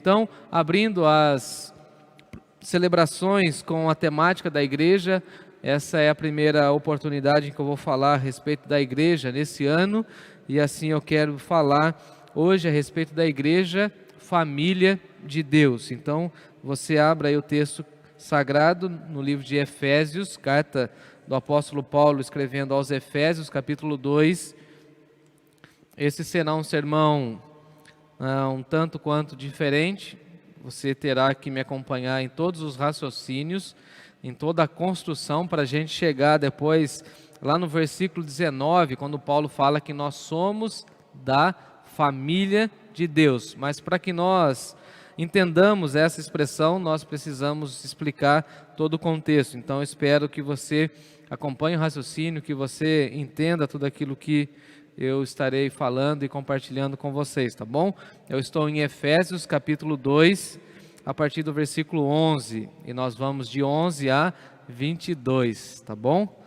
Então, abrindo as celebrações com a temática da igreja, essa é a primeira oportunidade em que eu vou falar a respeito da igreja nesse ano, e assim eu quero falar hoje a respeito da igreja, família de Deus. Então, você abra aí o texto sagrado no livro de Efésios, carta do apóstolo Paulo escrevendo aos Efésios, capítulo 2. Esse será um sermão um tanto quanto diferente. Você terá que me acompanhar em todos os raciocínios, em toda a construção, para a gente chegar depois lá no versículo 19, quando Paulo fala que nós somos da família de Deus. Mas para que nós entendamos essa expressão, nós precisamos explicar todo o contexto. Então eu espero que você acompanhe o raciocínio, que você entenda tudo aquilo que eu estarei falando e compartilhando com vocês, tá bom? Eu estou em Efésios capítulo 2, a partir do versículo 11, e nós vamos de 11 a 22, tá bom?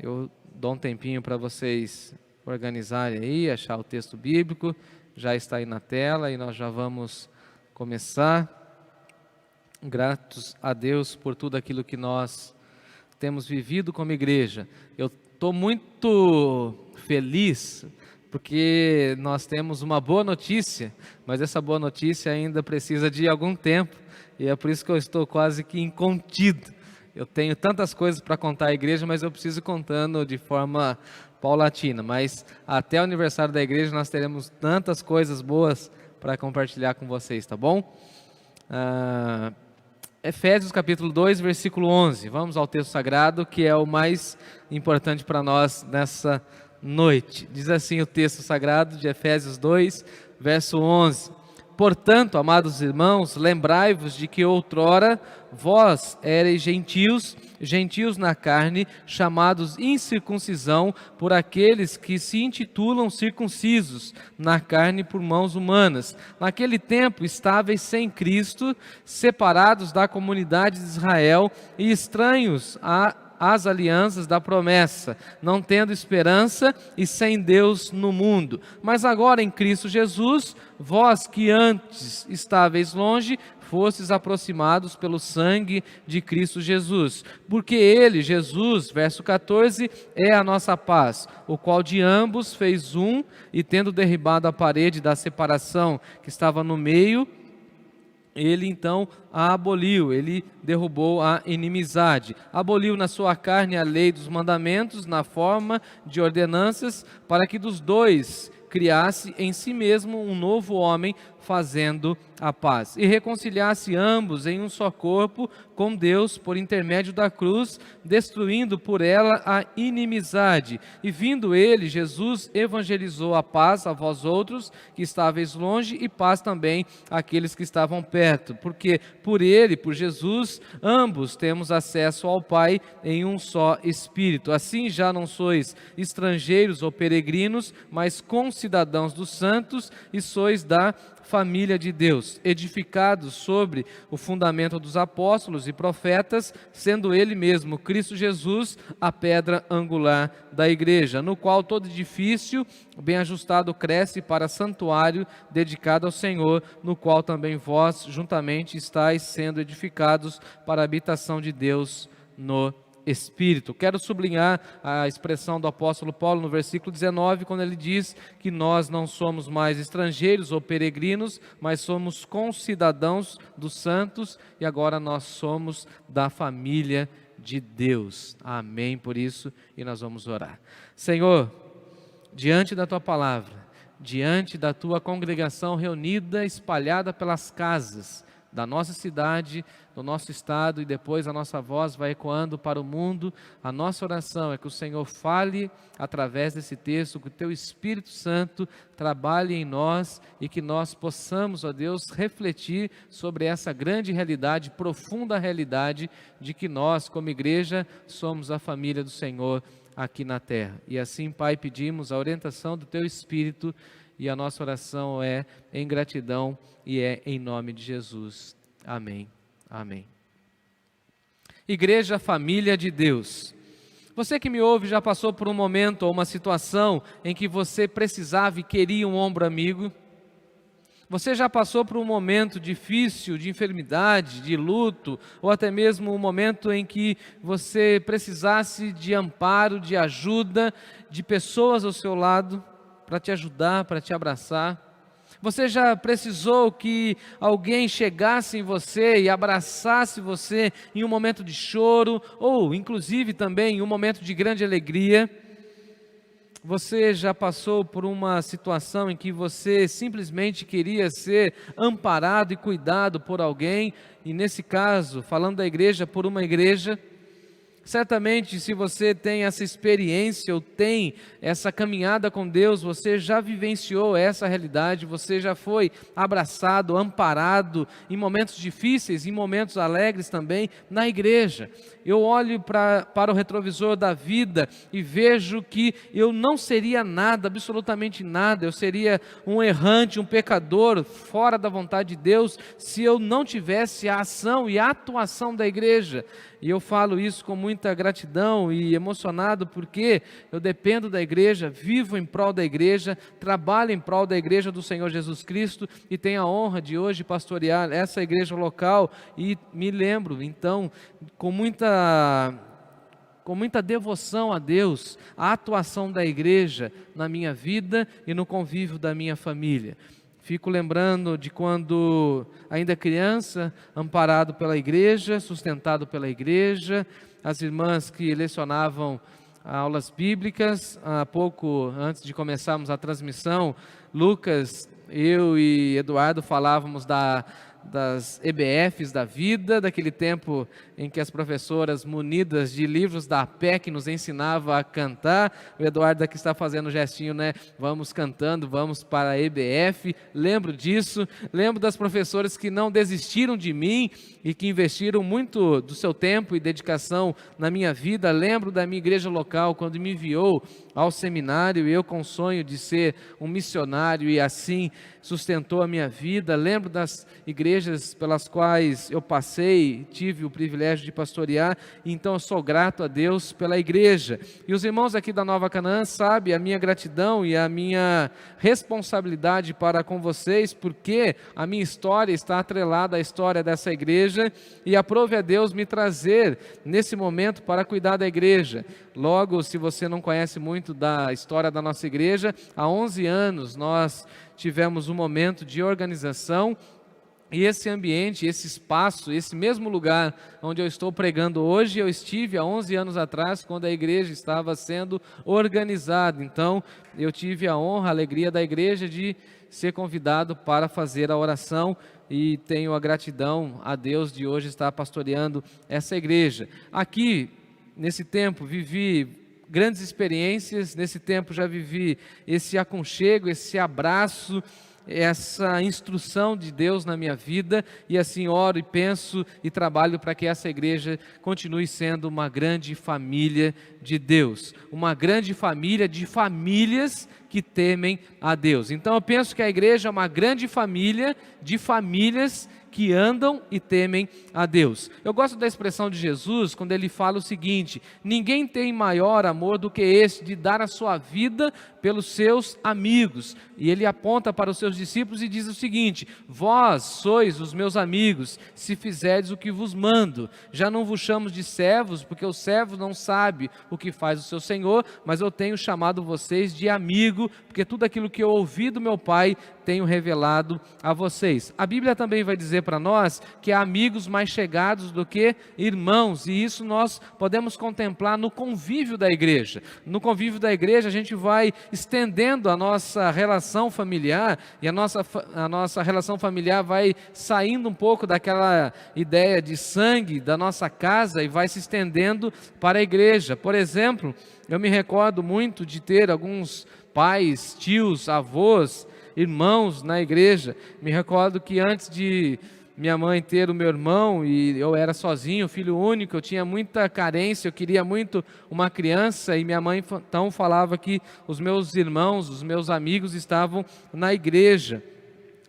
Eu dou um tempinho para vocês organizarem aí, achar o texto bíblico, já está aí na tela e nós já vamos começar. Gratos a Deus por tudo aquilo que nós temos vivido como igreja. Eu estou muito feliz porque nós temos uma boa notícia, mas essa boa notícia ainda precisa de algum tempo, e é por isso que eu estou quase que incontido. Eu tenho tantas coisas para contar à igreja, mas eu preciso ir contando de forma paulatina. Mas até o aniversário da igreja nós teremos tantas coisas boas para compartilhar com vocês, tá bom? Efésios capítulo 2, versículo 11. Vamos ao texto sagrado, que é o mais importante para nós nessa noite. Diz assim o texto sagrado de Efésios 2, verso 11. Portanto, amados irmãos, lembrai-vos de que outrora vós erais gentios na carne, chamados incircuncisão por aqueles que se intitulam circuncisos na carne por mãos humanas. Naquele tempo estáveis sem Cristo, separados da comunidade de Israel e estranhos às alianças da promessa, não tendo esperança e sem Deus no mundo. Mas agora em Cristo Jesus, vós que antes estáveis longe, fostes aproximados pelo sangue de Cristo Jesus. Porque Ele, Jesus, verso 14, é a nossa paz, o qual de ambos fez um, e tendo derribado a parede da separação que estava no meio, Ele então a aboliu, Ele derrubou a inimizade, aboliu na sua carne a lei dos mandamentos na forma de ordenanças, para que dos dois criasse em si mesmo um novo homem, fazendo a paz, e reconciliasse ambos em um só corpo com Deus por intermédio da cruz, destruindo por ela a inimizade. E vindo Ele, Jesus, evangelizou a paz a vós outros que estáveis longe, e paz também àqueles que estavam perto, porque por Ele, por Jesus, ambos temos acesso ao Pai em um só Espírito. Assim já não sois estrangeiros ou peregrinos, mas concidadãos dos santos, e sois da família de Deus, edificados sobre o fundamento dos apóstolos e profetas, sendo Ele mesmo, Cristo Jesus, a pedra angular da igreja, no qual todo edifício bem ajustado cresce para santuário dedicado ao Senhor, no qual também vós juntamente estáis sendo edificados para a habitação de Deus no Espírito. Quero sublinhar a expressão do apóstolo Paulo no versículo 19, quando ele diz que nós não somos mais estrangeiros ou peregrinos, mas somos concidadãos dos santos, e agora nós somos da família de Deus. Amém por isso, e nós vamos orar. Senhor, diante da Tua palavra, diante da Tua congregação reunida, espalhada pelas casas da nossa cidade, do nosso estado, e depois a nossa voz vai ecoando para o mundo, a nossa oração é que o Senhor fale através desse texto, que o Teu Espírito Santo trabalhe em nós e que nós possamos, ó Deus, refletir sobre essa grande realidade, profunda realidade de que nós, como igreja, somos a família do Senhor aqui na terra. E assim, Pai, pedimos a orientação do Teu Espírito, e a nossa oração é em gratidão e é em nome de Jesus. Amém. Amém. Igreja, família de Deus. Você que me ouve já passou por um momento ou uma situação em que você precisava e queria um ombro amigo? Você já passou por um momento difícil de enfermidade, de luto, ou até mesmo um momento em que você precisasse de amparo, de ajuda, de pessoas ao seu lado para te ajudar, para te abraçar? Você já precisou que alguém chegasse em você e abraçasse você em um momento de choro, ou inclusive também em um momento de grande alegria? Você já passou por uma situação em que você simplesmente queria ser amparado e cuidado por alguém, e nesse caso, falando da igreja, por uma igreja? Certamente, se você tem essa experiência ou tem essa caminhada com Deus, você já vivenciou essa realidade, você já foi abraçado, amparado em momentos difíceis, em momentos alegres também, na igreja. Eu olho para o retrovisor da vida e vejo que eu não seria nada, absolutamente nada, eu seria um errante, um pecador, fora da vontade de Deus, se eu não tivesse a ação e a atuação da igreja. E eu falo isso com muita gratidão e emocionado, porque eu dependo da igreja, vivo em prol da igreja, trabalho em prol da igreja do Senhor Jesus Cristo e tenho a honra de hoje pastorear essa igreja local. E me lembro, então, com muita devoção a Deus, a atuação da igreja na minha vida e no convívio da minha família. Fico lembrando de quando, ainda criança, amparado pela igreja, sustentado pela igreja, as irmãs que lecionavam aulas bíblicas. Há pouco, antes de começarmos a transmissão, Lucas, eu e Eduardo falávamos das EBFs da vida, daquele tempo em que as professoras munidas de livros da APEC nos ensinavam a cantar. O Eduardo aqui está fazendo o gestinho, né? Vamos cantando, vamos para a EBF. Lembro disso, lembro das professoras que não desistiram de mim e que investiram muito do seu tempo e dedicação na minha vida. Lembro da minha igreja local, quando me enviou ao seminário, eu com o sonho de ser um missionário, e assim sustentou a minha vida. Lembro das igrejas pelas quais eu passei, tive o privilégio de pastorear, então eu sou grato a Deus pela igreja. E os irmãos aqui da Nova Canaã sabem a minha gratidão e a minha responsabilidade para com vocês, porque a minha história está atrelada à história dessa igreja, e aprove a Deus me trazer nesse momento para cuidar da igreja. Logo, se você não conhece muito da história da nossa igreja, há 11 anos nós tivemos um momento de organização, e esse ambiente, esse espaço, esse mesmo lugar onde eu estou pregando hoje, eu estive há 11 anos atrás, quando a igreja estava sendo organizada. Então, eu tive a honra, a alegria da igreja de ser convidado para fazer a oração, e tenho a gratidão a Deus de hoje estar pastoreando essa igreja. Aqui, nesse tempo, vivi grandes experiências, nesse tempo já vivi esse aconchego, esse abraço, essa instrução de Deus na minha vida, e assim oro e penso e trabalho para que essa igreja continue sendo uma grande família de Deus, uma grande família de famílias que temem a Deus. Então eu penso que a igreja é uma grande família de famílias que andam e temem a Deus. Eu gosto da expressão de Jesus quando ele fala o seguinte: ninguém tem maior amor do que esse, de dar a sua vida pelos seus amigos. E ele aponta para os seus discípulos e diz o seguinte: vós sois os meus amigos, se fizerdes o que vos mando. Já não vos chamo de servos, porque o servo não sabe o que faz o seu senhor, mas eu tenho chamado vocês de amigo, porque tudo aquilo que eu ouvi do meu Pai tenho revelado a vocês. A Bíblia também vai dizer para nós que há amigos mais chegados do que irmãos, e isso nós podemos contemplar no convívio da igreja. No convívio da igreja a gente vai estendendo a nossa relação familiar, e a nossa relação familiar vai saindo um pouco daquela ideia de sangue da nossa casa e vai se estendendo para a igreja. Por exemplo, eu me recordo muito de ter alguns pais, tios, avós, irmãos na igreja. Me recordo que antes de minha mãe ter o meu irmão, e eu era sozinho, filho único, eu tinha muita carência, eu queria muito uma criança, e minha mãe então falava que os meus irmãos, os meus amigos estavam na igreja.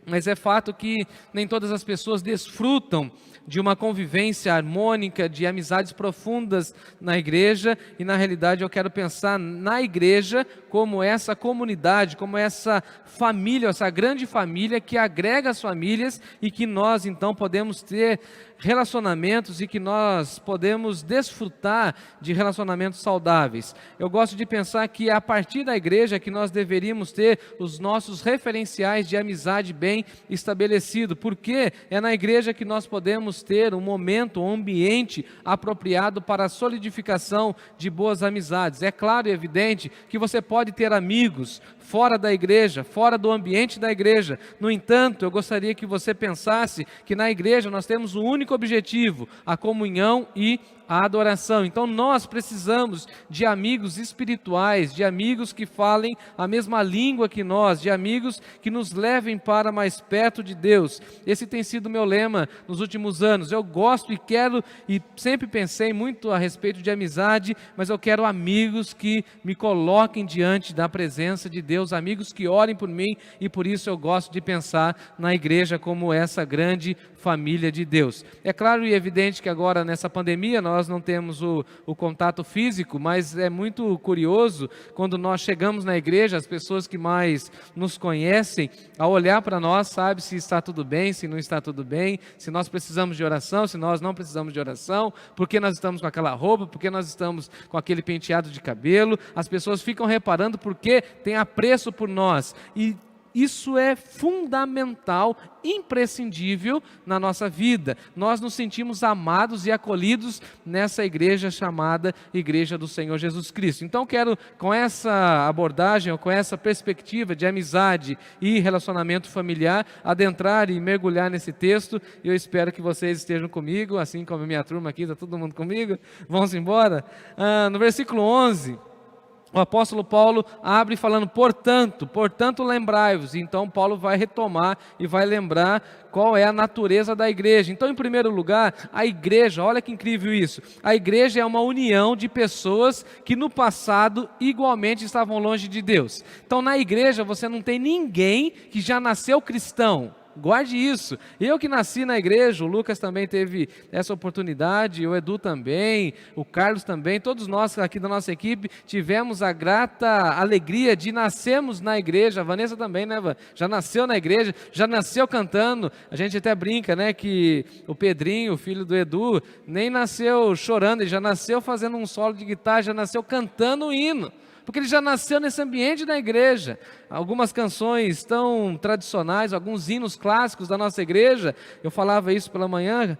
Mas é fato que nem todas as pessoas desfrutam de uma convivência harmônica, de amizades profundas na igreja, e na realidade eu quero pensar na igreja como essa comunidade, como essa família, essa grande família que agrega as famílias e que nós então podemos ter relacionamentos e que nós podemos desfrutar de relacionamentos saudáveis. Eu gosto de pensar que é a partir da igreja que nós deveríamos ter os nossos referenciais de amizade bem estabelecido, porque é na igreja que nós podemos ter um momento, um ambiente apropriado para a solidificação de boas amizades. É claro e evidente que você pode ter amigos fora da igreja, fora do ambiente da igreja. No entanto, eu gostaria que você pensasse que na igreja nós temos um único objetivo: a comunhão e a adoração. Então nós precisamos de amigos espirituais, de amigos que falem a mesma língua que nós, de amigos que nos levem para mais perto de Deus. Esse tem sido o meu lema nos últimos anos. Eu gosto e quero, e sempre pensei muito a respeito de amizade, mas eu quero amigos que me coloquem diante da presença de Deus, amigos que orem por mim, e por isso eu gosto de pensar na igreja como essa grande família de Deus. É claro e evidente que agora nessa pandemia nós não temos o contato físico, mas é muito curioso quando nós chegamos na igreja, as pessoas que mais nos conhecem, ao olhar para nós, sabe se está tudo bem, se não está tudo bem, se nós precisamos de oração, se nós não precisamos de oração, por que nós estamos com aquela roupa, por que nós estamos com aquele penteado de cabelo. As pessoas ficam reparando porque tem apreço por nós, e isso é fundamental, imprescindível na nossa vida. Nós nos sentimos amados e acolhidos nessa igreja chamada Igreja do Senhor Jesus Cristo. Então quero, com essa abordagem, ou com essa perspectiva de amizade e relacionamento familiar, adentrar e mergulhar nesse texto, e eu espero que vocês estejam comigo, assim como a minha turma aqui, está todo mundo comigo? Vamos embora? No versículo 11... o apóstolo Paulo abre falando, portanto lembrai-vos. Então Paulo vai retomar e vai lembrar qual é a natureza da igreja. Então, em primeiro lugar, a igreja, olha que incrível isso, a igreja é uma união de pessoas que no passado igualmente estavam longe de Deus. Então na igreja você não tem ninguém que já nasceu cristão. Guarde isso. Eu que nasci na igreja, o Lucas também teve essa oportunidade, o Edu também, o Carlos também, todos nós aqui da nossa equipe tivemos a grata alegria de nascermos na igreja. A Vanessa também, né, já nasceu na igreja, já nasceu cantando. A gente até brinca, né, que o Pedrinho, o filho do Edu, nem nasceu chorando, ele já nasceu fazendo um solo de guitarra, já nasceu cantando um hino, porque ele já nasceu nesse ambiente da igreja. Algumas canções tão tradicionais, alguns hinos clássicos da nossa igreja, eu falava isso pela manhã,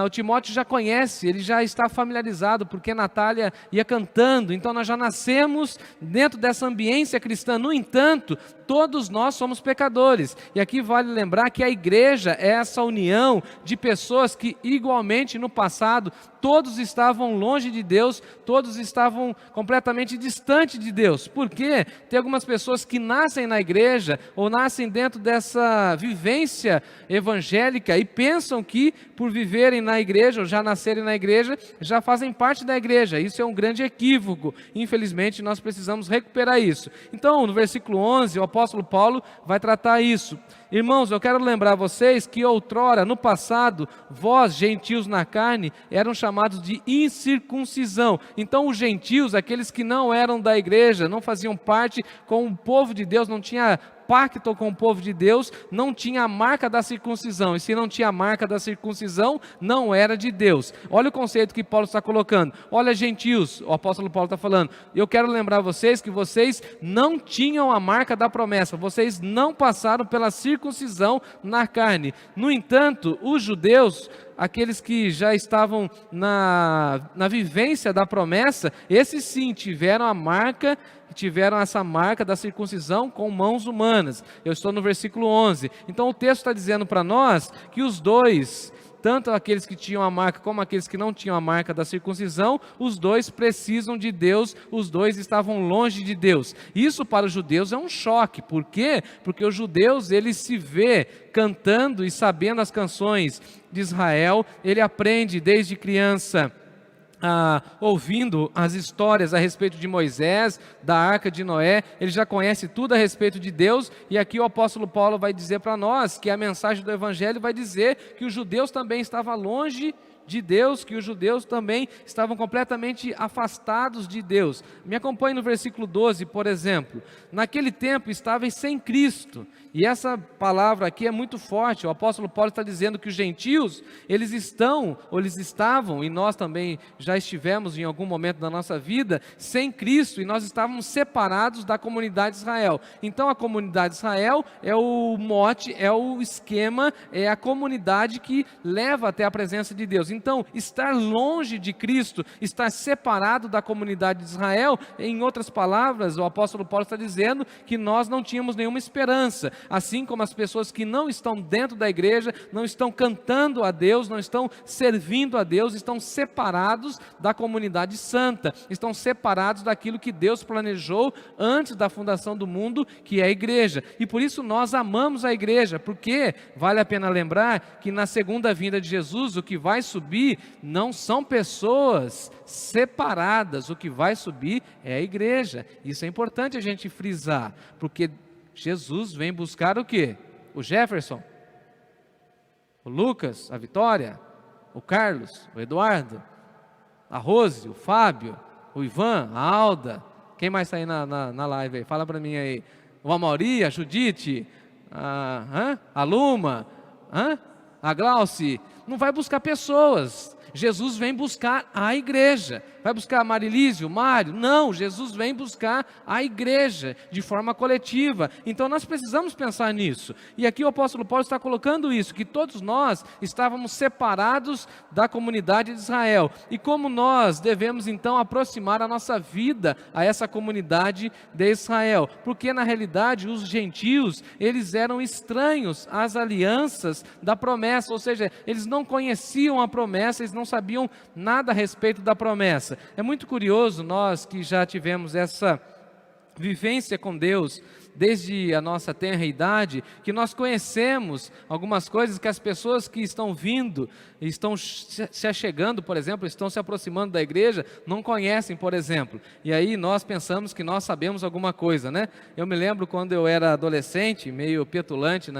o Timóteo já conhece, ele já está familiarizado, porque a Natália ia cantando, então nós já nascemos dentro dessa ambiência cristã. No entanto, todos nós somos pecadores, e aqui vale lembrar que a igreja é essa união de pessoas que igualmente no passado, todos estavam longe de Deus, todos estavam completamente distantes de Deus. Por quê? Tem algumas pessoas que nascem na igreja, ou nascem dentro dessa vivência evangélica, e pensam que por viverem na igreja, ou já nascerem na igreja, já fazem parte da igreja. Isso é um grande equívoco. Infelizmente nós precisamos recuperar isso. Então no versículo 11, o apóstolo Paulo vai tratar isso. Irmãos, eu quero lembrar vocês que outrora, no passado, vós, gentios na carne, eram chamados de incircuncisão. Então os gentios, aqueles que não eram da igreja, não faziam parte com o povo de Deus, não tinha pacto com o povo de Deus, não tinha a marca da circuncisão, e se não tinha a marca da circuncisão, não era de Deus. Olha o conceito que Paulo está colocando. Olha, gentios, o apóstolo Paulo está falando, eu quero lembrar vocês que vocês não tinham a marca da promessa, vocês não passaram pela circuncisão na carne. No entanto, os judeus, aqueles que já estavam na vivência da promessa, esses sim tiveram essa marca da circuncisão com mãos humanas. Eu estou no versículo 11. Então o texto está dizendo para nós que os dois, tanto aqueles que tinham a marca como aqueles que não tinham a marca da circuncisão, os dois precisam de Deus, os dois estavam longe de Deus. Isso para os judeus é um choque. Por quê? Porque os judeus, eles se vê cantando e sabendo as canções de Israel, ele aprende desde criança ouvindo as histórias a respeito de Moisés, da Arca de Noé, ele já conhece tudo a respeito de Deus, e aqui o apóstolo Paulo vai dizer para nós que a mensagem do Evangelho vai dizer que os judeus também estavam longe de Deus, que os judeus também estavam completamente afastados de Deus. Me acompanhe no versículo 12, por exemplo. Naquele tempo estáveis sem Cristo, e essa palavra aqui é muito forte. O apóstolo Paulo está dizendo que os gentios, eles estavam, e nós também já estivemos em algum momento da nossa vida, sem Cristo, e nós estávamos separados da comunidade de Israel. Então a comunidade de Israel é o mote, é o esquema, é a comunidade que leva até a presença de Deus. Então, estar longe de Cristo, estar separado da comunidade de Israel, em outras palavras, o apóstolo Paulo está dizendo que nós não tínhamos nenhuma esperança, assim como as pessoas que não estão dentro da igreja, não estão cantando a Deus, não estão servindo a Deus, estão separados da comunidade santa, estão separados daquilo que Deus planejou antes da fundação do mundo, que é a igreja. E por isso nós amamos a igreja, porque vale a pena lembrar que na segunda vinda de Jesus, o que vai subir não são pessoas separadas, o que vai subir é a igreja. Isso é importante a gente frisar, porque Jesus vem buscar o quê? O Jefferson, o Lucas, a Vitória, o Carlos, o Eduardo, a Rose, o Fábio, o Ivan, a Alda. Quem mais está aí na live aí? Fala para mim aí. O Amauri, a Judite, a Luma, a Glauci. Não vai buscar pessoas, Jesus vem buscar a igreja. Vai buscar a Marilísio, o Mário? Não, Jesus vem buscar a igreja de forma coletiva. Então nós precisamos pensar nisso. E aqui o apóstolo Paulo está colocando isso, que todos nós estávamos separados da comunidade de Israel. E como nós devemos então aproximar a nossa vida a essa comunidade de Israel? Porque na realidade os gentios, eles eram estranhos às alianças da promessa, ou seja, eles não conheciam a promessa, eles não sabiam nada a respeito da promessa. É muito curioso, nós que já tivemos essa vivência com Deus desde a nossa tenra idade, que nós conhecemos algumas coisas que as pessoas que estão vindo, estão se achegando, por exemplo, estão se aproximando da igreja, não conhecem, por exemplo. E aí nós pensamos que nós sabemos alguma coisa, né? Eu me lembro quando eu era adolescente, meio petulante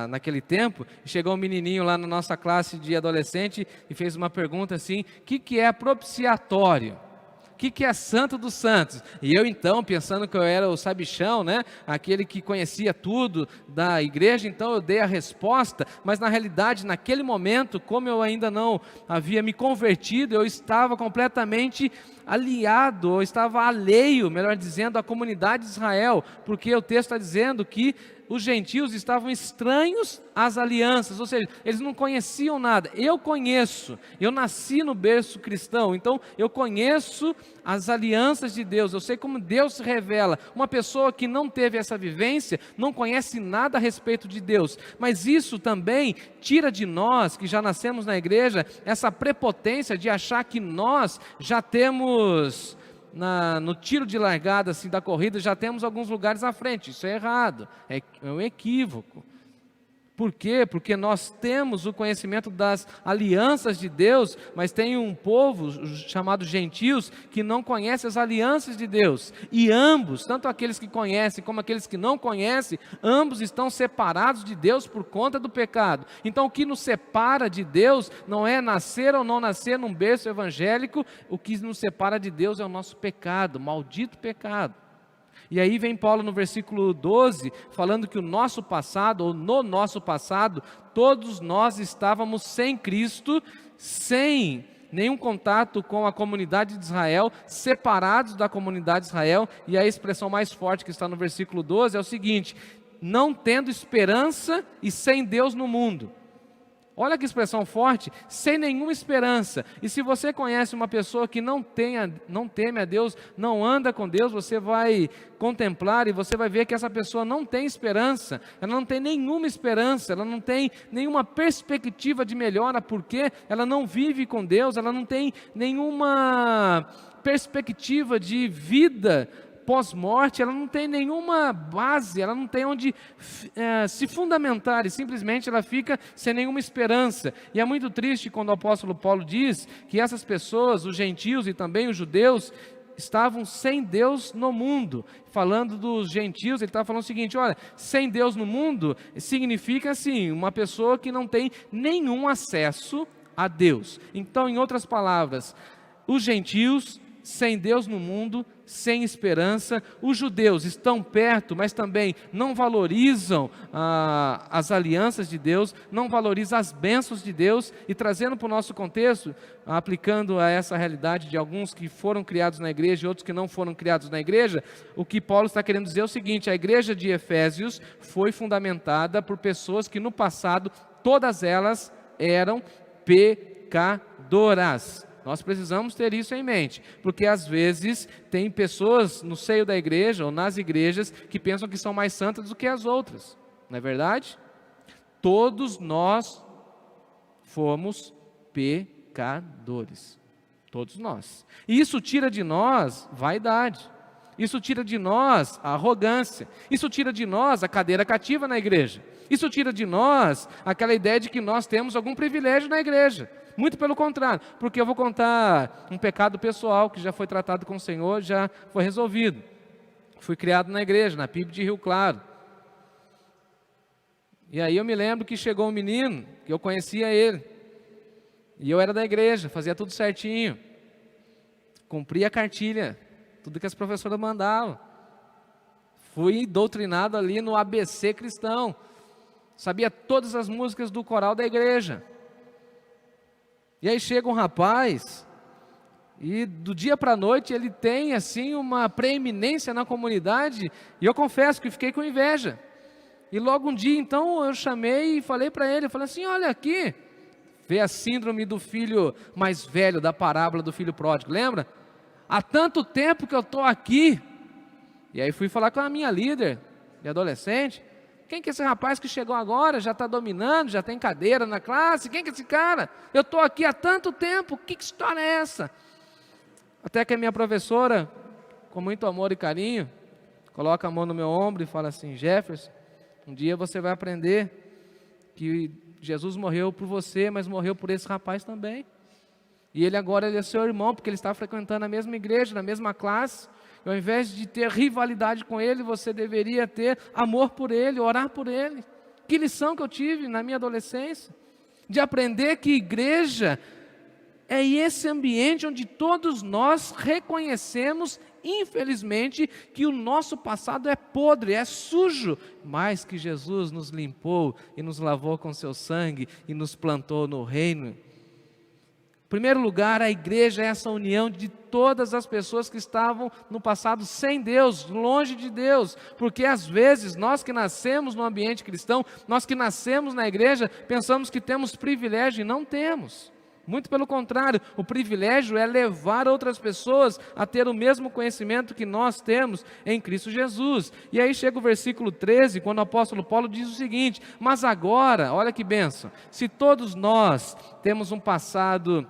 naquele tempo, chegou um menininho lá na nossa classe de adolescente e fez uma pergunta assim: o que é propiciatório? O que é santo dos santos? E eu então, pensando que eu era o sabichão, né? Aquele que conhecia tudo da igreja, então eu dei a resposta, mas na realidade, naquele momento, como eu ainda não havia me convertido, eu estava completamente aliado, ou estava alheio, melhor dizendo, à comunidade de Israel, porque o texto está dizendo que os gentios estavam estranhos às alianças, ou seja, eles não conheciam nada. Eu conheço, eu nasci no berço cristão, então eu conheço as alianças de Deus, eu sei como Deus se revela. Uma pessoa que não teve essa vivência, não conhece nada a respeito de Deus, mas isso também tira de nós, que já nascemos na igreja, essa prepotência de achar que nós já temos... no tiro de largada assim, da corrida, já temos alguns lugares à frente. Isso é errado, é um equívoco. Por quê? Porque nós temos o conhecimento das alianças de Deus, mas tem um povo chamado gentios que não conhece as alianças de Deus. E ambos, tanto aqueles que conhecem como aqueles que não conhecem, ambos estão separados de Deus por conta do pecado. Então o que nos separa de Deus não é nascer ou não nascer num berço evangélico, o que nos separa de Deus é o nosso pecado, maldito pecado. E aí vem Paulo no versículo 12, falando que o nosso passado, ou no nosso passado, todos nós estávamos sem Cristo, sem nenhum contato com a comunidade de Israel, separados da comunidade de Israel. E a expressão mais forte que está no versículo 12 é o seguinte: não tendo esperança e sem Deus no mundo. Olha que expressão forte, sem nenhuma esperança. E se você conhece uma pessoa que não teme a Deus, não anda com Deus, você vai contemplar e você vai ver que essa pessoa não tem esperança, ela não tem nenhuma esperança, ela não tem nenhuma perspectiva de melhora, porque ela não vive com Deus, ela não tem nenhuma perspectiva de vida pós-morte, ela não tem nenhuma base, ela não tem onde se fundamentar, e simplesmente ela fica sem nenhuma esperança. E é muito triste quando o apóstolo Paulo diz que essas pessoas, os gentios e também os judeus, estavam sem Deus no mundo. Falando dos gentios, ele está falando o seguinte: olha, sem Deus no mundo significa assim, uma pessoa que não tem nenhum acesso a Deus. Então, em outras palavras, os gentios sem Deus no mundo, sem esperança. Os judeus estão perto, mas também não valorizam as alianças de Deus, não valorizam as bênçãos de Deus. E trazendo para o nosso contexto, aplicando a essa realidade de alguns que foram criados na igreja e outros que não foram criados na igreja, o que Paulo está querendo dizer é o seguinte: a igreja de Efésios foi fundamentada por pessoas que no passado, todas elas eram pecadoras. Nós precisamos ter isso em mente, porque às vezes tem pessoas no seio da igreja ou nas igrejas que pensam que são mais santas do que as outras, não é verdade? Todos nós fomos pecadores, todos nós. E isso tira de nós vaidade, isso tira de nós a arrogância, isso tira de nós a cadeira cativa na igreja, isso tira de nós aquela ideia de que nós temos algum privilégio na igreja. Muito pelo contrário, porque eu vou contar um pecado pessoal que já foi tratado com o Senhor, já foi resolvido. Fui criado na igreja, na PIB de Rio Claro. E aí eu me lembro que chegou um menino, que eu conhecia ele, e eu era da igreja, fazia tudo certinho, cumpria a cartilha, tudo que as professoras mandavam. Fui doutrinado ali no ABC cristão, sabia todas as músicas do coral da igreja. E aí chega um rapaz, e do dia para a noite ele tem assim uma preeminência na comunidade, e eu confesso que fiquei com inveja. E logo um dia então eu chamei e falei para ele, eu falei assim: olha aqui, vê a síndrome do filho mais velho, da parábola do filho pródigo, lembra? Há tanto tempo que eu estou aqui. E aí fui falar com a minha líder de adolescente: quem que é esse rapaz que chegou agora, já está dominando, já tem cadeira na classe? Quem que é esse cara? Eu estou aqui há tanto tempo, que história é essa? Até que a minha professora, com muito amor e carinho, coloca a mão no meu ombro e fala assim: Jefferson, um dia você vai aprender que Jesus morreu por você, mas morreu por esse rapaz também. E ele agora é seu irmão, porque ele está frequentando a mesma igreja, na mesma classe. E ao invés de ter rivalidade com ele, você deveria ter amor por ele, orar por ele. Que lição que eu tive na minha adolescência, de aprender que igreja é esse ambiente onde todos nós reconhecemos, infelizmente, que o nosso passado é podre, é sujo, mas que Jesus nos limpou e nos lavou com seu sangue e nos plantou no reino. Em primeiro lugar, a igreja é essa união de todas as pessoas que estavam no passado sem Deus, longe de Deus, porque às vezes nós que nascemos no ambiente cristão, nós que nascemos na igreja, pensamos que temos privilégio e não temos. Muito pelo contrário, o privilégio é levar outras pessoas a ter o mesmo conhecimento que nós temos em Cristo Jesus. E aí chega o versículo 13, quando o apóstolo Paulo diz o seguinte: mas agora, olha que bênção, se todos nós temos um passado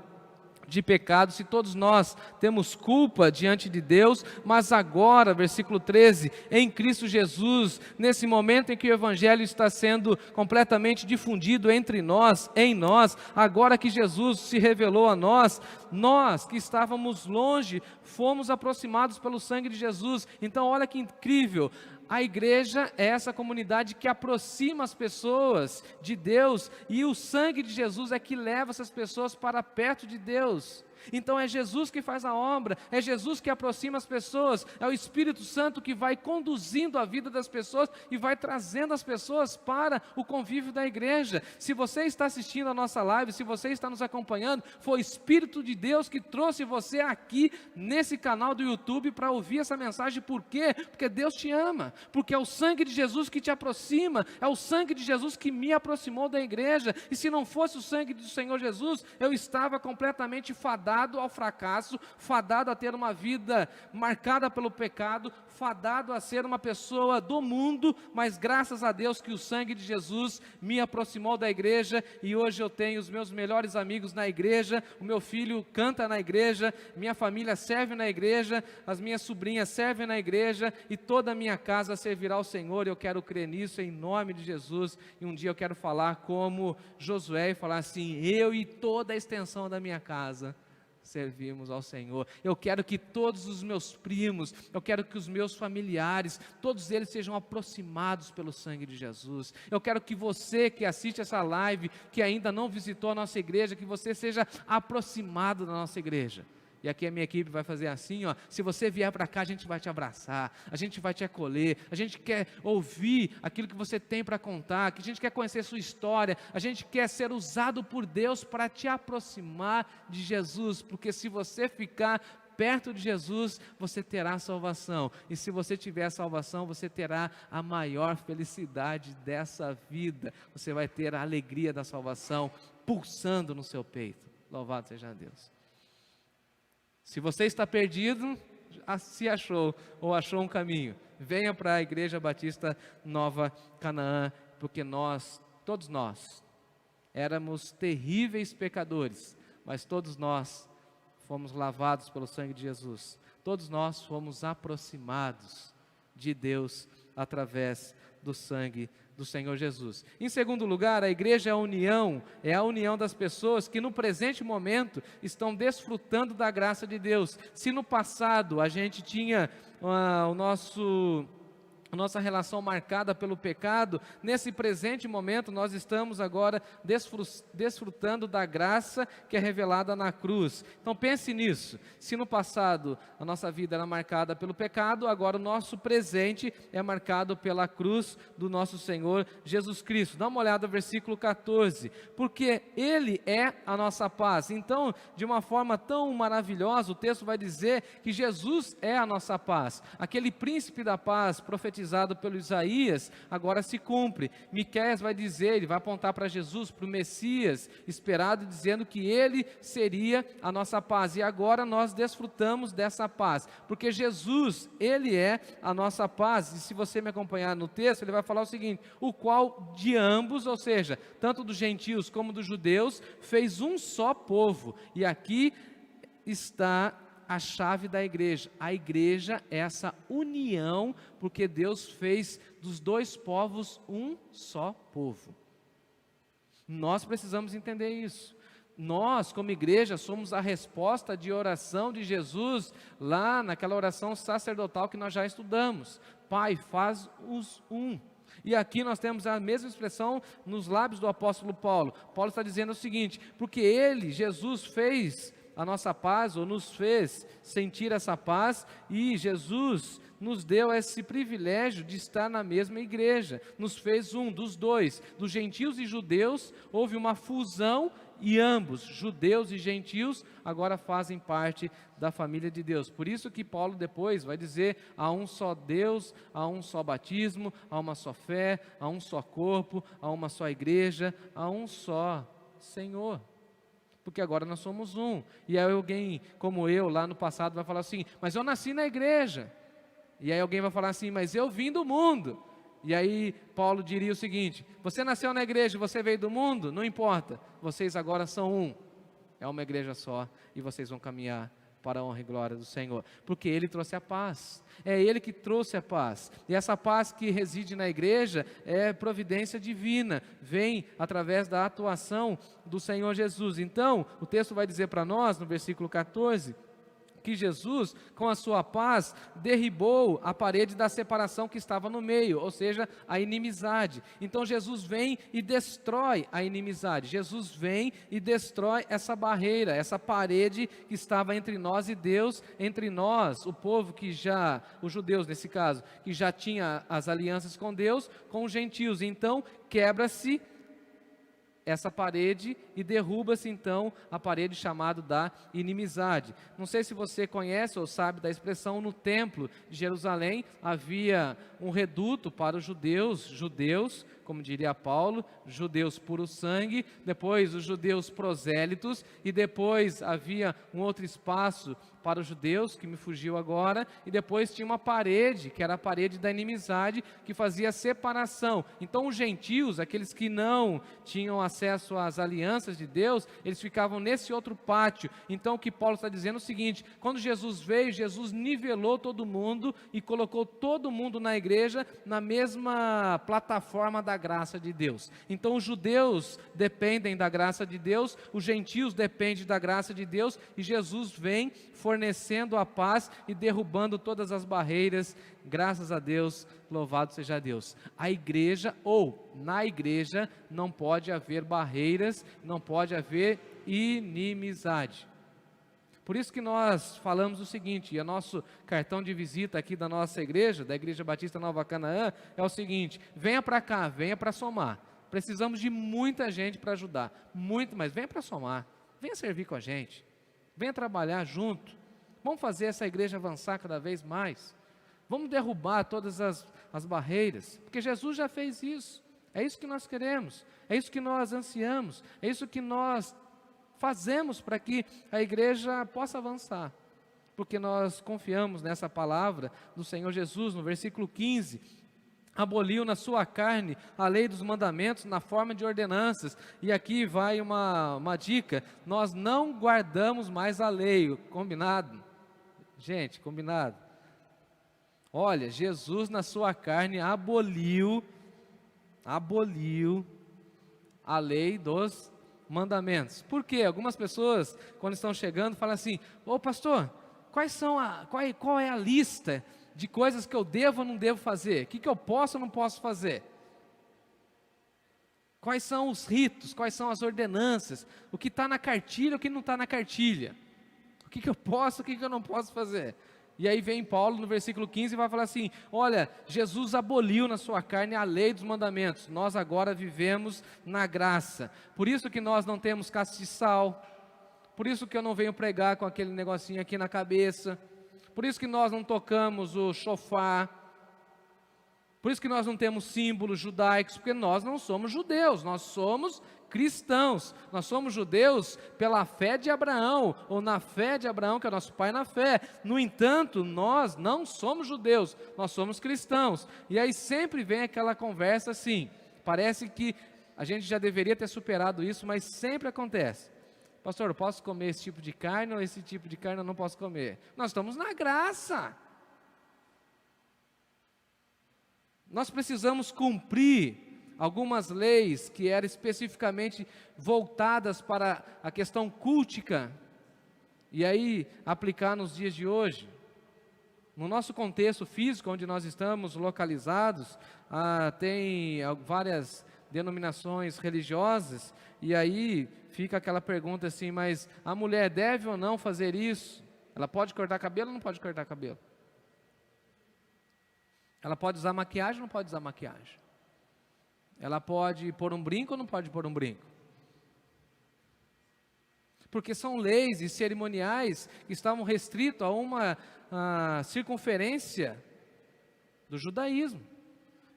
de pecado, se todos nós temos culpa diante de Deus, mas agora, versículo 13, em Cristo Jesus, nesse momento em que o Evangelho está sendo completamente difundido entre nós, em nós, agora que Jesus se revelou a nós, nós que estávamos longe, fomos aproximados pelo sangue de Jesus. Então olha que incrível, a igreja é essa comunidade que aproxima as pessoas de Deus, e o sangue de Jesus é que leva essas pessoas para perto de Deus. Então é Jesus que faz a obra, é Jesus que aproxima as pessoas, é o Espírito Santo que vai conduzindo a vida das pessoas e vai trazendo as pessoas para o convívio da igreja. Se você está assistindo a nossa live, se você está nos acompanhando, foi o Espírito de Deus que trouxe você aqui nesse canal do YouTube para ouvir essa mensagem. Por quê? Porque Deus te ama, porque é o sangue de Jesus que te aproxima, é o sangue de Jesus que me aproximou da igreja, e se não fosse o sangue do Senhor Jesus, eu estava completamente fadado fadado ao fracasso, fadado a ter uma vida marcada pelo pecado, fadado a ser uma pessoa do mundo, mas graças a Deus que o sangue de Jesus me aproximou da igreja e hoje eu tenho os meus melhores amigos na igreja, o meu filho canta na igreja, minha família serve na igreja, as minhas sobrinhas servem na igreja e toda a minha casa servirá ao Senhor. Eu quero crer nisso em nome de Jesus e um dia eu quero falar como Josué e falar assim: eu e toda a extensão da minha casa servimos ao Senhor. Eu quero que todos os meus primos, eu quero que os meus familiares, todos eles sejam aproximados pelo sangue de Jesus. Eu quero que você que assiste essa live, que ainda não visitou a nossa igreja, que você seja aproximado da nossa igreja. E aqui a minha equipe vai fazer assim, ó, se você vier para cá, a gente vai te abraçar, a gente vai te acolher, a gente quer ouvir aquilo que você tem para contar, que a gente quer conhecer sua história, a gente quer ser usado por Deus para te aproximar de Jesus, porque se você ficar perto de Jesus, você terá salvação, e se você tiver salvação, você terá a maior felicidade dessa vida, você vai ter a alegria da salvação pulsando no seu peito. Louvado seja Deus. Se você está perdido, se achou ou achou um caminho, venha para a Igreja Batista Nova Canaã, porque nós, todos nós, éramos terríveis pecadores, mas todos nós fomos lavados pelo sangue de Jesus, todos nós fomos aproximados de Deus através do sangue do Senhor Jesus. Em segundo lugar, a igreja é a união das pessoas que no presente momento estão desfrutando da graça de Deus. Se no passado a gente tinha a nossa relação marcada pelo pecado, nesse presente momento nós estamos agora desfrutando da graça que é revelada na cruz. Então pense nisso, se no passado a nossa vida era marcada pelo pecado, agora o nosso presente é marcado pela cruz do nosso Senhor Jesus Cristo. Dá uma olhada no versículo 14, porque Ele é a nossa paz. Então, de uma forma tão maravilhosa, o texto vai dizer que Jesus é a nossa paz, aquele príncipe da paz profetizado pelo Isaías, agora se cumpre. Miqueias vai dizer, ele vai apontar para Jesus, para o Messias esperado, dizendo que ele seria a nossa paz, e agora nós desfrutamos dessa paz, porque Jesus, ele é a nossa paz, e se você me acompanhar no texto, ele vai falar o seguinte: o qual de ambos, ou seja, tanto dos gentios como dos judeus, fez um só povo, e aqui está a chave da igreja. A igreja é essa união, porque Deus fez dos dois povos um só povo. Nós precisamos entender isso. Nós, como igreja, somos a resposta de oração de Jesus, lá naquela oração sacerdotal que nós já estudamos. Pai, faz-os um. E aqui nós temos a mesma expressão nos lábios do apóstolo Paulo. Paulo está dizendo o seguinte: porque ele, Jesus, fez a nossa paz, ou nos fez sentir essa paz, e Jesus nos deu esse privilégio de estar na mesma igreja, nos fez um dos dois, dos gentios e judeus, houve uma fusão, e ambos, judeus e gentios, agora fazem parte da família de Deus. Por isso que Paulo depois vai dizer: há um só Deus, há um só batismo, há uma só fé, há um só corpo, há uma só igreja, há um só Senhor. Porque agora nós somos um. E aí alguém como eu lá no passado vai falar assim: mas eu nasci na igreja. E aí alguém vai falar assim: mas eu vim do mundo. E aí Paulo diria o seguinte: você nasceu na igreja, você veio do mundo, não importa, vocês agora são um, é uma igreja só, e vocês vão caminhar para a honra e glória do Senhor, porque Ele trouxe a paz, é Ele que trouxe a paz, e essa paz que reside na igreja é providência divina, vem através da atuação do Senhor Jesus. Então o texto vai dizer para nós, no versículo 14, que Jesus, com a sua paz, derribou a parede da separação que estava no meio, ou seja, a inimizade. Então Jesus vem e destrói a inimizade, Jesus vem e destrói essa barreira, essa parede que estava entre nós e Deus, entre nós, o povo que já, os judeus nesse caso, que já tinha as alianças com Deus, com os gentios. Então quebra-se essa parede e derruba-se então a parede chamada da inimizade. Não sei se você conhece ou sabe da expressão, no templo de Jerusalém havia um reduto para os judeus, como diria Paulo, judeus puro sangue, depois os judeus prosélitos, e depois havia um outro espaço para os judeus, que me fugiu agora, e depois tinha uma parede, que era a parede da inimizade, que fazia separação. Então os gentios, aqueles que não tinham acesso às alianças de Deus, eles ficavam nesse outro pátio. Então o que Paulo está dizendo é o seguinte: quando Jesus veio, Jesus nivelou todo mundo e colocou todo mundo na igreja na mesma plataforma da graça de Deus. Então os judeus dependem da graça de Deus, os gentios dependem da graça de Deus, e Jesus vem fornecendo a paz e derrubando todas as barreiras. Graças a Deus, louvado seja Deus. A igreja, ou na igreja, não pode haver barreiras, não pode haver inimizade. Por isso que nós falamos o seguinte, e o nosso cartão de visita aqui da nossa igreja, da Igreja Batista Nova Canaã, é o seguinte: venha para cá, venha para somar. Precisamos de muita gente para ajudar, muito, mas venha para somar, venha servir com a gente, venha trabalhar junto. Vamos fazer essa igreja avançar cada vez mais. Vamos derrubar todas as barreiras, porque Jesus já fez isso. É isso que nós queremos, é isso que nós ansiamos, é isso que nós fazemos para que a igreja possa avançar, porque nós confiamos nessa palavra do Senhor Jesus. No versículo 15, aboliu na sua carne a lei dos mandamentos na forma de ordenanças. E aqui vai uma dica: nós não guardamos mais a lei. Combinado? Gente, combinado? Olha, Jesus na sua carne aboliu a lei dos mandamentos. Por quê? Algumas pessoas, quando estão chegando, falam assim: ô pastor, qual é a lista de coisas que eu devo ou não devo fazer? O que eu posso ou não posso fazer? Quais são os ritos? Quais são as ordenanças? O que está na cartilha, o que não está na cartilha? O que eu posso, o que eu não posso fazer? E aí vem Paulo no versículo 15 e vai falar assim: olha, Jesus aboliu na sua carne a lei dos mandamentos, nós agora vivemos na graça. Por isso que nós não temos castiçal, por isso que eu não venho pregar com aquele negocinho aqui na cabeça, por isso que nós não tocamos o shofar, por isso que nós não temos símbolos judaicos, porque nós não somos judeus, nós somos cristãos. Nós somos judeus pela fé de Abraão, ou na fé de Abraão, que é nosso pai na fé. No entanto, nós não somos judeus, nós somos cristãos. E aí sempre vem aquela conversa assim, parece que a gente já deveria ter superado isso, mas sempre acontece: pastor, eu posso comer esse tipo de carne, ou esse tipo de carne eu não posso comer? Nós estamos na graça. Nós precisamos cumprir algumas leis que eram especificamente voltadas para a questão cultica, e aí aplicar nos dias de hoje. No nosso contexto físico, onde nós estamos localizados, tem várias denominações religiosas, e aí fica aquela pergunta assim: mas a mulher deve ou não fazer isso? Ela pode cortar cabelo ou não pode cortar cabelo? Ela pode usar maquiagem ou não pode usar maquiagem? Ela pode pôr um brinco ou não pode pôr um brinco? Porque são leis e cerimoniais que estavam restritos a uma circunferência do judaísmo.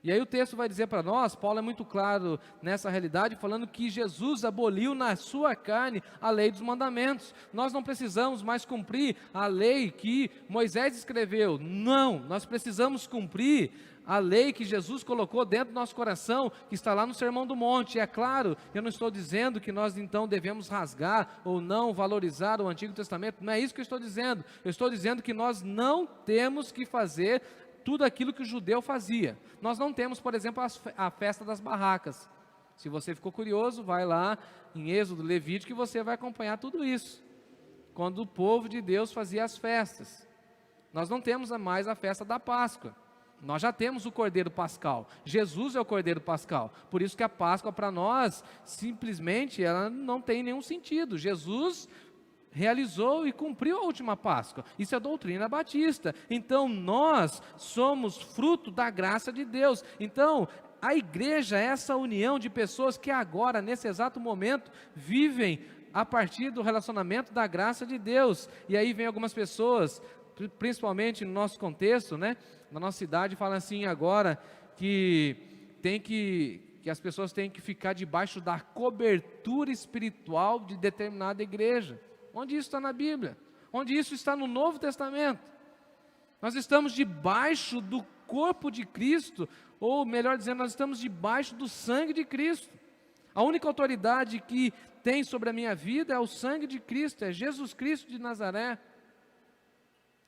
E aí o texto vai dizer para nós, Paulo é muito claro nessa realidade, falando que Jesus aboliu na sua carne a lei dos mandamentos. Nós não precisamos mais cumprir a lei que Moisés escreveu. Não, nós precisamos cumprir a lei que Jesus colocou dentro do nosso coração, que está lá no Sermão do Monte. E é claro, eu não estou dizendo que nós então devemos rasgar ou não valorizar o Antigo Testamento. Não é isso que eu estou dizendo. Eu estou dizendo que nós não temos que fazer tudo aquilo que o judeu fazia. Nós não temos, por exemplo, a festa das barracas. Se você ficou curioso, vai lá em Êxodo, Levítico, que você vai acompanhar tudo isso. Quando o povo de Deus fazia as festas. Nós não temos mais a festa da Páscoa. Nós já temos o Cordeiro Pascal. Jesus é o Cordeiro Pascal. Por isso que a Páscoa para nós, simplesmente, ela não tem nenhum sentido. Jesus realizou e cumpriu a última Páscoa. Isso é doutrina batista. Então nós somos fruto da graça de Deus. Então a igreja é essa união de pessoas que agora, nesse exato momento, vivem a partir do relacionamento da graça de Deus. E aí vem algumas pessoas, principalmente no nosso contexto, né, na nossa cidade, falam assim agora que as pessoas têm que ficar debaixo da cobertura espiritual de determinada igreja. Onde isso está na Bíblia? Onde isso está no Novo Testamento? Nós estamos debaixo do corpo de Cristo, ou melhor dizendo, nós estamos debaixo do sangue de Cristo. A única autoridade que tem sobre a minha vida é o sangue de Cristo, é Jesus Cristo de Nazaré.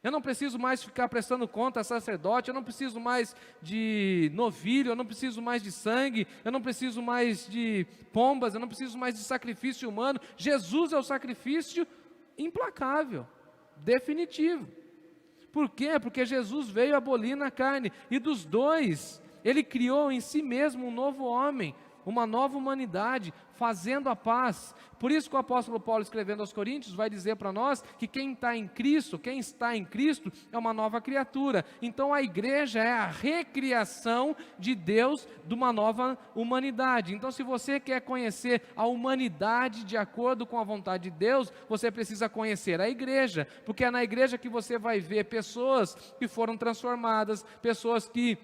Eu não preciso mais ficar prestando conta a sacerdote, eu não preciso mais de novilho, eu não preciso mais de sangue, eu não preciso mais de pombas, eu não preciso mais de sacrifício humano. Jesus é o sacrifício implacável, definitivo. Por quê? Porque Jesus veio abolir na carne, e dos dois, Ele criou em si mesmo um novo homem, uma nova humanidade, fazendo a paz. Por isso que o apóstolo Paulo, escrevendo aos Coríntios, vai dizer para nós que quem está em Cristo é uma nova criatura. Então a igreja é a recriação de Deus de uma nova humanidade. Então, se você quer conhecer a humanidade de acordo com a vontade de Deus, você precisa conhecer a igreja, porque é na igreja que você vai ver pessoas que foram transformadas, pessoas que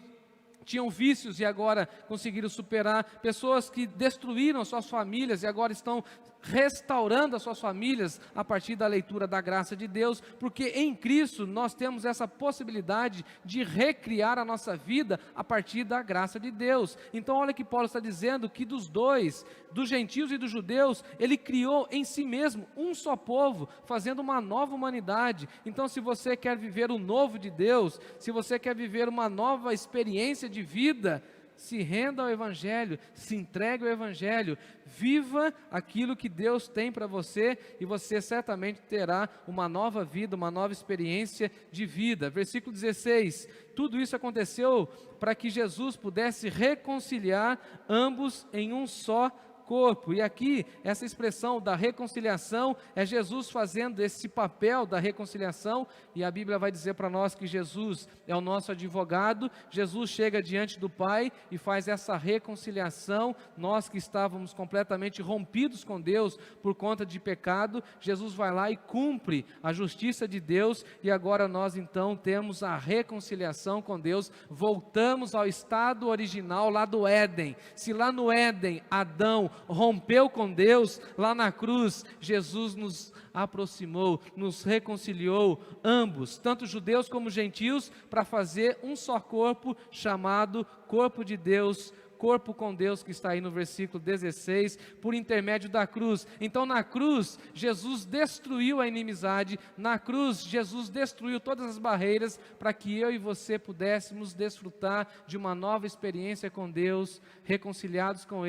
tinham vícios e agora conseguiram superar, pessoas que destruíram suas famílias e agora estão restaurando as suas famílias a partir da leitura da graça de Deus, porque em Cristo nós temos essa possibilidade de recriar a nossa vida a partir da graça de Deus. Então olha que Paulo está dizendo que dos dois, dos gentios e dos judeus, Ele criou em si mesmo um só povo, fazendo uma nova humanidade. Então se você quer viver o novo de Deus, se você quer viver uma nova experiência de vida, se renda ao Evangelho, se entregue ao Evangelho, viva aquilo que Deus tem para você, e você certamente terá uma nova vida, uma nova experiência de vida. Versículo 16, tudo isso aconteceu para que Jesus pudesse reconciliar ambos em um só corpo. E aqui, essa expressão da reconciliação, é Jesus fazendo esse papel da reconciliação, e a Bíblia vai dizer para nós que Jesus é o nosso advogado. Jesus chega diante do Pai e faz essa reconciliação. Nós que estávamos completamente rompidos com Deus por conta de pecado, Jesus vai lá e cumpre a justiça de Deus, e agora nós então temos a reconciliação com Deus, voltamos ao estado original lá do Éden. Se lá no Éden, Adão rompeu com Deus, lá na cruz, Jesus nos aproximou, nos reconciliou, ambos, tanto judeus como gentios, para fazer um só corpo, chamado corpo de Deus, corpo com Deus, que está aí no versículo 16, por intermédio da cruz. Então na cruz, Jesus destruiu a inimizade, na cruz, Jesus destruiu todas as barreiras, para que eu e você pudéssemos desfrutar de uma nova experiência com Deus, reconciliados com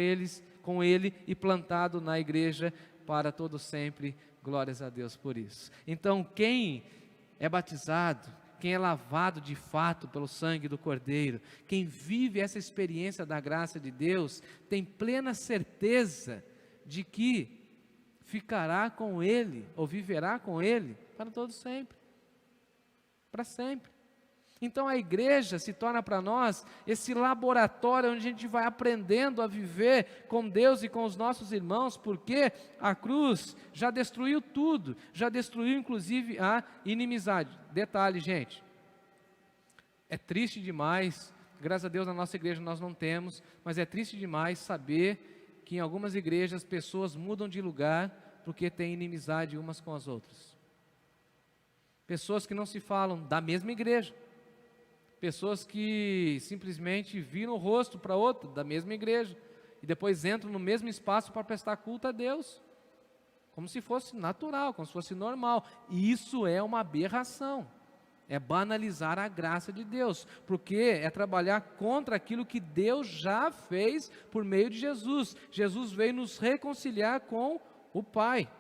Ele e plantado na igreja para todo sempre. Glórias a Deus por isso. Então quem é batizado, quem é lavado de fato pelo sangue do Cordeiro, quem vive essa experiência da graça de Deus, tem plena certeza de que ficará com Ele, ou viverá com Ele, para todo sempre, para sempre. Então a igreja se torna para nós esse laboratório onde a gente vai aprendendo a viver com Deus e com os nossos irmãos, porque a cruz já destruiu tudo, já destruiu inclusive a inimizade. Detalhe, gente, é triste demais, graças a Deus na nossa igreja nós não temos, mas é triste demais saber que em algumas igrejas pessoas mudam de lugar porque têm inimizade umas com as outras. Pessoas que não se falam da mesma igreja, pessoas que simplesmente viram o rosto para outro da mesma igreja e depois entram no mesmo espaço para prestar culto a Deus, como se fosse natural, como se fosse normal. E isso é uma aberração, é banalizar a graça de Deus, porque é trabalhar contra aquilo que Deus já fez por meio de Jesus. Jesus veio nos reconciliar com o Pai.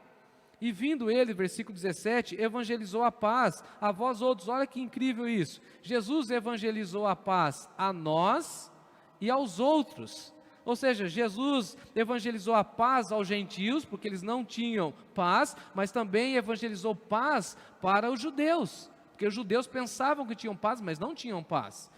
E vindo Ele, versículo 17, evangelizou a paz a vós outros. Olha que incrível isso. Jesus evangelizou a paz a nós e aos outros. Ou seja, Jesus evangelizou a paz aos gentios, porque eles não tinham paz, mas também evangelizou paz para os judeus, porque os judeus pensavam que tinham paz, mas não tinham paz.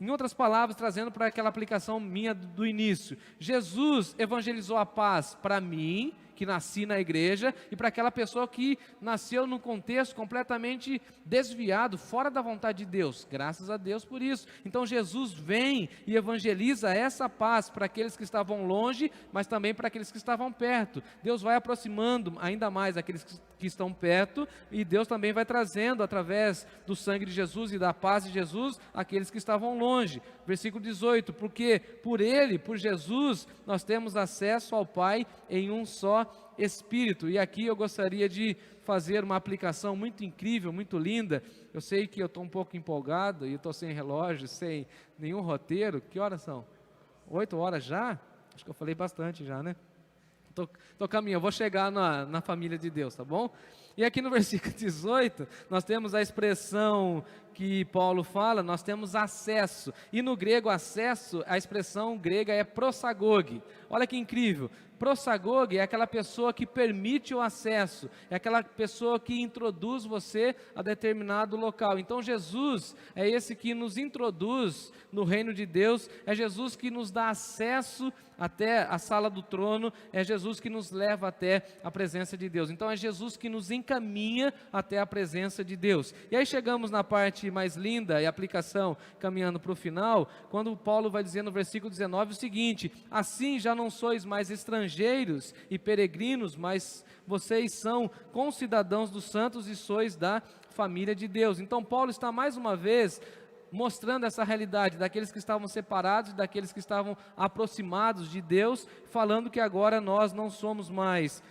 Em outras palavras, trazendo para aquela aplicação minha do início, Jesus evangelizou a paz para mim, que nasci na igreja, e para aquela pessoa que nasceu num contexto completamente desviado, fora da vontade de Deus. Graças a Deus por isso. Então Jesus vem e evangeliza essa paz para aqueles que estavam longe, mas também para aqueles que estavam perto. Deus vai aproximando ainda mais aqueles que estão perto, e Deus também vai trazendo através do sangue de Jesus e da paz de Jesus aqueles que estavam longe. Versículo 18, porque por Ele, por Jesus, nós temos acesso ao Pai em um só Espírito. E aqui eu gostaria de fazer uma aplicação muito incrível, muito linda. Eu sei que eu estou um pouco empolgado e estou sem relógio, sem nenhum roteiro. Que horas são? 8 horas já? Acho que eu falei bastante já, né? Estou caminhando, eu vou chegar na família de Deus, tá bom? E aqui no versículo 18, nós temos a expressão que Paulo fala, nós temos acesso. E no grego, acesso, a expressão grega é prosagoge. Olha que incrível. Prosagoge é aquela pessoa que permite o acesso, é aquela pessoa que introduz você a determinado local. Então Jesus é esse que nos introduz no reino de Deus, é Jesus que nos dá acesso até a sala do trono, é Jesus que nos leva até a presença de Deus. Então é Jesus que nos encaminha até a presença de Deus. E aí chegamos na parte mais linda e aplicação, caminhando para o final, quando Paulo vai dizer no versículo 19 o seguinte: assim já não sois mais estrangeiros e peregrinos, mas vocês são concidadãos dos santos e sois da família de Deus. Então Paulo está mais uma vez mostrando essa realidade daqueles que estavam separados, daqueles que estavam aproximados de Deus, falando que agora nós não somos mais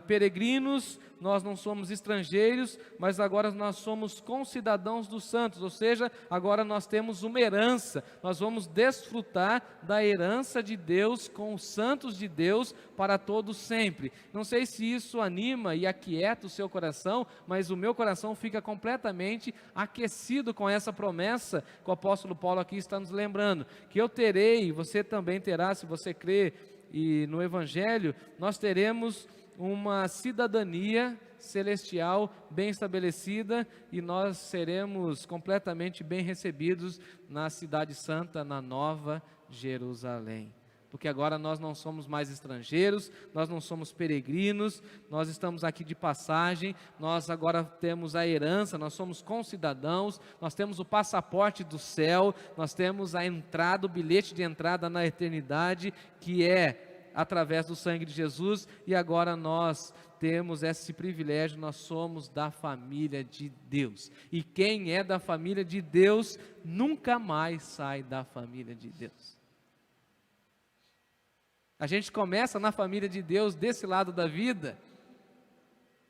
peregrinos, nós não somos estrangeiros, mas agora nós somos concidadãos dos santos, ou seja, agora nós temos uma herança, nós vamos desfrutar da herança de Deus com os santos de Deus para todos sempre. Não sei se isso anima e aquieta o seu coração, mas o meu coração fica completamente aquecido com essa promessa que o apóstolo Paulo aqui está nos lembrando, que eu terei, você também terá, se você crê e no Evangelho, nós teremos uma cidadania celestial bem estabelecida e nós seremos completamente bem recebidos na cidade santa, na Nova Jerusalém. Porque agora nós não somos mais estrangeiros, nós não somos peregrinos, nós estamos aqui de passagem, nós agora temos a herança, nós somos concidadãos, nós temos o passaporte do céu, nós temos a entrada, o bilhete de entrada na eternidade, que é através do sangue de Jesus, e agora nós temos esse privilégio, nós somos da família de Deus, e quem é da família de Deus, nunca mais sai da família de Deus. A gente começa na família de Deus, desse lado da vida,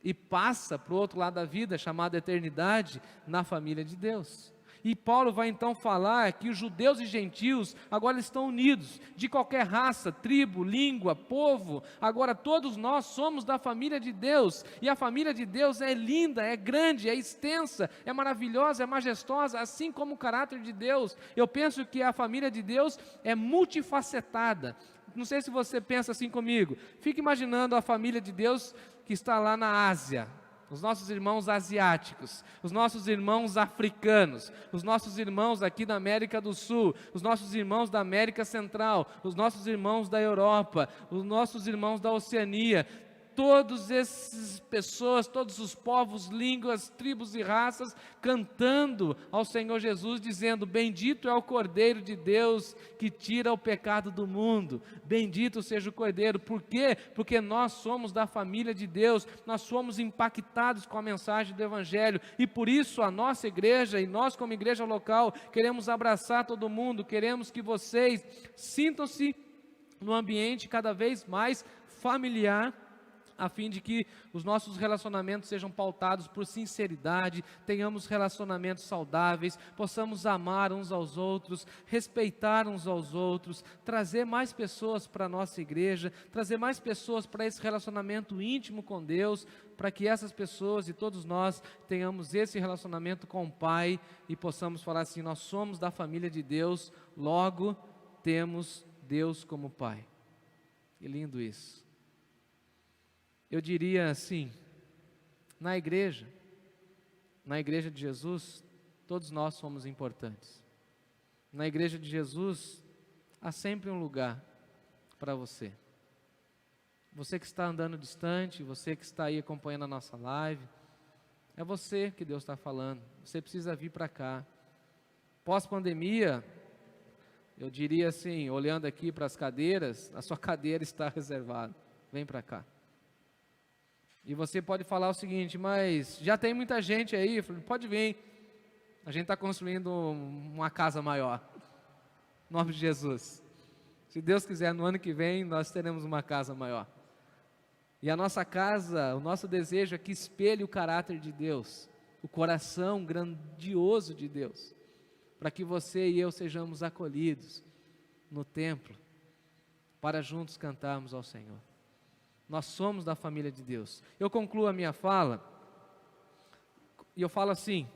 e passa para o outro lado da vida, chamada eternidade, na família de Deus. E Paulo vai então falar que os judeus e gentios agora estão unidos, de qualquer raça, tribo, língua, povo, agora todos nós somos da família de Deus, e a família de Deus é linda, é grande, é extensa, é maravilhosa, é majestosa, assim como o caráter de Deus. Eu penso que a família de Deus é multifacetada. Não sei se você pensa assim comigo, fica imaginando a família de Deus que está lá na Ásia, os nossos irmãos asiáticos, os nossos irmãos africanos, os nossos irmãos aqui da América do Sul, os nossos irmãos da América Central, os nossos irmãos da Europa, os nossos irmãos da Oceania, todas essas pessoas, todos os povos, línguas, tribos e raças, cantando ao Senhor Jesus, dizendo: bendito é o Cordeiro de Deus que tira o pecado do mundo, bendito seja o Cordeiro. Por quê? Porque nós somos da família de Deus, nós somos impactados com a mensagem do Evangelho, e por isso a nossa igreja, e nós como igreja local, queremos abraçar todo mundo, queremos que vocês sintam-se num ambiente cada vez mais familiar, a fim de que os nossos relacionamentos sejam pautados por sinceridade, tenhamos relacionamentos saudáveis, possamos amar uns aos outros, respeitar uns aos outros, trazer mais pessoas para a nossa igreja, trazer mais pessoas para esse relacionamento íntimo com Deus, para que essas pessoas e todos nós tenhamos esse relacionamento com o Pai e possamos falar assim: nós somos da família de Deus, logo temos Deus como Pai. Que lindo isso. Eu diria assim, na igreja de Jesus, todos nós somos importantes. Na igreja de Jesus, há sempre um lugar para você. Você que está andando distante, você que está aí acompanhando a nossa live, é você que Deus está falando. Você precisa vir para cá. Pós-pandemia, eu diria assim, olhando aqui para as cadeiras, a sua cadeira está reservada. Vem para cá. E você pode falar o seguinte, mas já tem muita gente aí. Eu falei, pode vir. A gente está construindo uma casa maior. Em nome de Jesus. Se Deus quiser, no ano que vem, nós teremos uma casa maior. E a nossa casa, o nosso desejo é que espelhe o caráter de Deus, o coração grandioso de Deus, para que você e eu sejamos acolhidos no templo, para juntos cantarmos ao Senhor. Nós somos da família de Deus. Eu concluo a minha fala, e eu falo assim,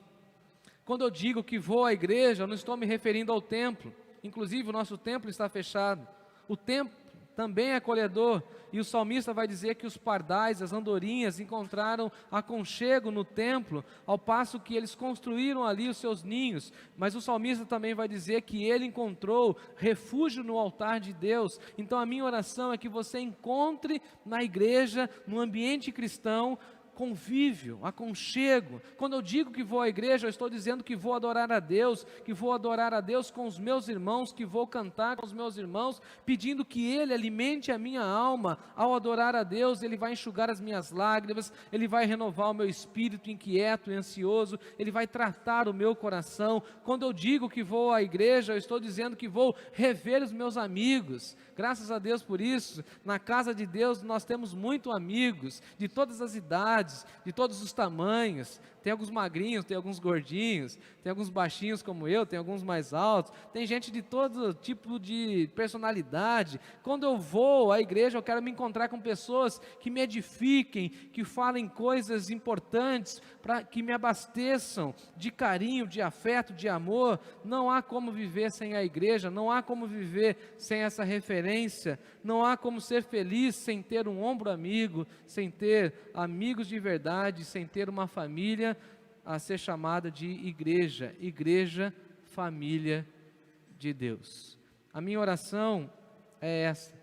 quando eu digo que vou à igreja, eu não estou me referindo ao templo, inclusive o nosso templo está fechado, o templo também é acolhedor, e o salmista vai dizer que os pardais, as andorinhas encontraram aconchego no templo, ao passo que eles construíram ali os seus ninhos, mas o salmista também vai dizer que ele encontrou refúgio no altar de Deus. Então a minha oração é que você encontre na igreja, no ambiente cristão, convívio, aconchego. Quando eu digo que vou à igreja, eu estou dizendo que vou adorar a Deus, que vou adorar a Deus com os meus irmãos, que vou cantar com os meus irmãos, pedindo que Ele alimente a minha alma. Ao adorar a Deus, Ele vai enxugar as minhas lágrimas, Ele vai renovar o meu espírito inquieto e ansioso, Ele vai tratar o meu coração. Quando eu digo que vou à igreja, eu estou dizendo que vou rever os meus amigos. Graças a Deus por isso. Na casa de Deus nós temos muitos amigos, de todas as idades, de todos os tamanhos. Tem alguns magrinhos, tem alguns gordinhos, tem alguns baixinhos como eu, tem alguns mais altos, tem gente de todo tipo de personalidade. Quando eu vou à igreja, eu quero me encontrar com pessoas que me edifiquem, que falem coisas importantes, para que me abasteçam de carinho, de afeto, de amor. Não há como viver sem a igreja, não há como viver sem essa referência, não há como ser feliz sem ter um ombro amigo, sem ter amigos de verdade, sem ter uma família a ser chamada de igreja, igreja, família de Deus. A minha oração é essa,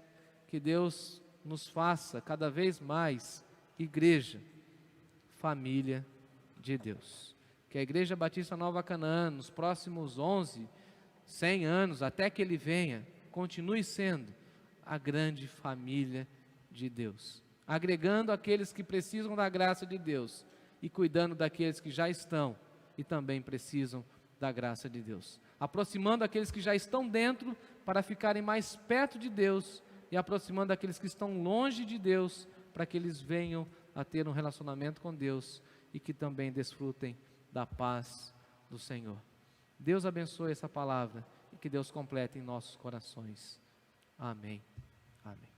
que Deus nos faça cada vez mais igreja, família de Deus. Que a Igreja Batista Nova Canaã, nos próximos 11, 100 anos, até que Ele venha, continue sendo a grande família de Deus, agregando aqueles que precisam da graça de Deus e cuidando daqueles que já estão e também precisam da graça de Deus, aproximando aqueles que já estão dentro para ficarem mais perto de Deus e aproximando aqueles que estão longe de Deus para que eles venham a ter um relacionamento com Deus e que também desfrutem da paz do Senhor. Deus abençoe essa palavra e que Deus complete em nossos corações. Amém. Amém.